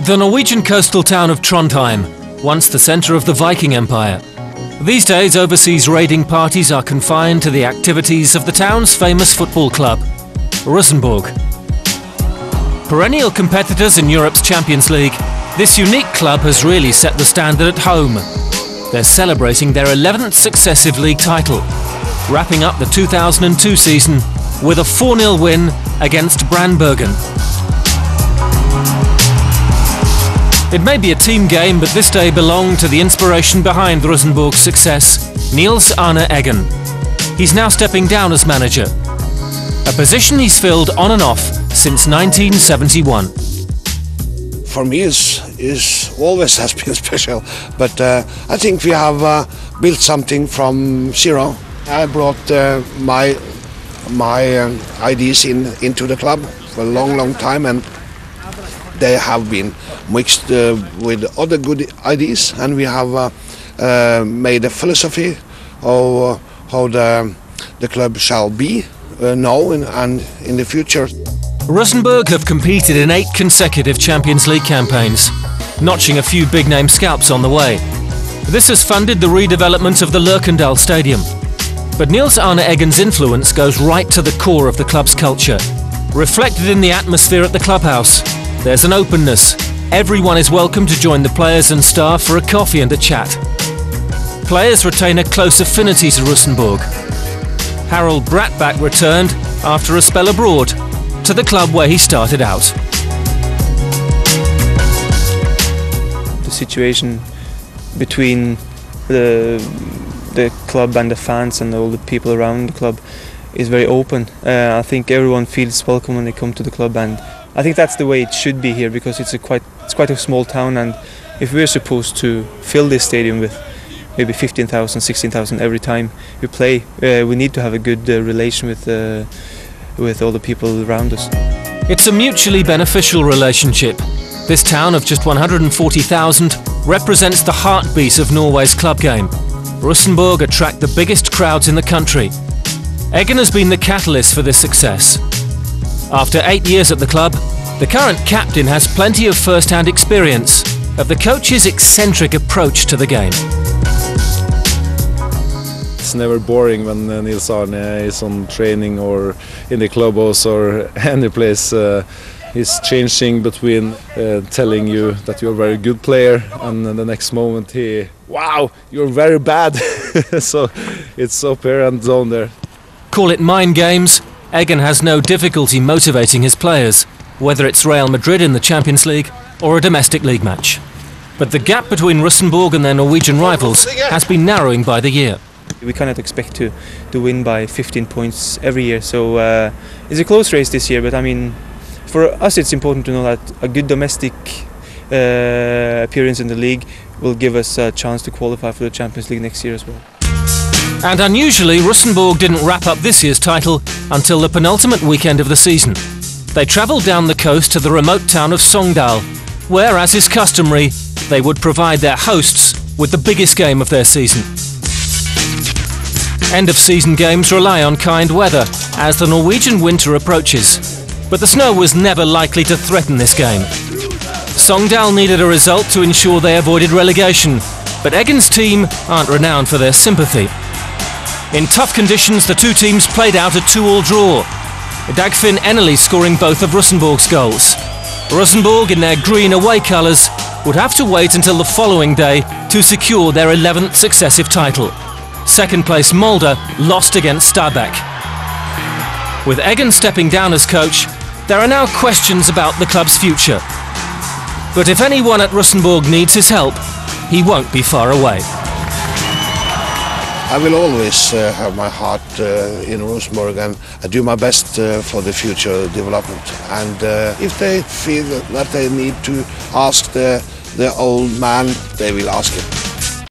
The Norwegian coastal town of Trondheim, once the centre of the Viking Empire. These days, overseas raiding parties are confined to the activities of the town's famous football club, Rosenborg. Perennial competitors in Europe's Champions League, this unique club has really set the standard at home. They're celebrating their 11th successive league title, wrapping up the 2002 season with a 4-0 win against Brandbergen. It may be a team game, but this day belonged to the inspiration behind Rosenborg's success, Nils Arne Eggen. He's now stepping down as manager, a position he's filled on and off since 1971. For me, is always has been special, but I think we have built something from zero. I brought my ideas into the club for a long time, and they have been mixed with other good ideas, and we have made a philosophy of how the club shall be now and in the future. Rosenborg have competed in 8 consecutive Champions League campaigns, notching a few big-name scalps on the way. This has funded the redevelopment of the Lerkendal Stadium. But Nils Arne Eggen's influence goes right to the core of the club's culture. Reflected in the atmosphere at the clubhouse, there's an openness. Everyone is welcome to join the players and staff for a coffee and a chat. Players retain a close affinity to Rosenborg. Harald Brattbakk returned after a spell abroad to the club where he started out. The situation between the club and the fans and all the people around the club is very open. I think everyone feels welcome when they come to the club, and I think that's the way it should be here, because it's quite a small town, and if we're supposed to fill this stadium with maybe 15,000, 16,000 every time we play, we need to have a good relation with all the people around us. It's a mutually beneficial relationship. This town of just 140,000 represents the heartbeat of Norway's club game. Rosenborg attract the biggest crowds in the country. Eggen has been the catalyst for this success. After 8 years at the club, the current captain has plenty of first-hand experience of the coach's eccentric approach to the game. It's never boring when Nils Arne is on training or in the clubhouse or any place. He's changing between telling you that you're a very good player, and the next moment wow, you're very bad. So it's up here and down there. Call it mind games. Eggen has no difficulty motivating his players, whether it's Real Madrid in the Champions League or a domestic league match. But the gap between Rosenborg and their Norwegian rivals has been narrowing by the year. We cannot expect to win by 15 points every year, so it's a close race this year, but I mean, for us it's important to know that a good domestic appearance in the league will give us a chance to qualify for the Champions League next year as well. And unusually, Rosenborg didn't wrap up this year's title until the penultimate weekend of the season. They travelled down the coast to the remote town of Sogndal, where, as is customary, they would provide their hosts with the biggest game of their season. End-of-season games rely on kind weather as the Norwegian winter approaches, but the snow was never likely to threaten this game. Sogndal needed a result to ensure they avoided relegation, but Eggen's team aren't renowned for their sympathy. In tough conditions, the two teams played out a 2-2 draw, Dagfinn Eneli scoring both of Rosenborg's goals. Rosenborg, in their green away colours, would have to wait until the following day to secure their 11th successive title. Second place Molde lost against Stabæk. With Eggen stepping down as coach, there are now questions about the club's future. But if anyone at Rosenborg needs his help, he won't be far away. I will always have my heart in Rosenborg, and I do my best for the future development. And if they feel that they need to ask the old man, they will ask him.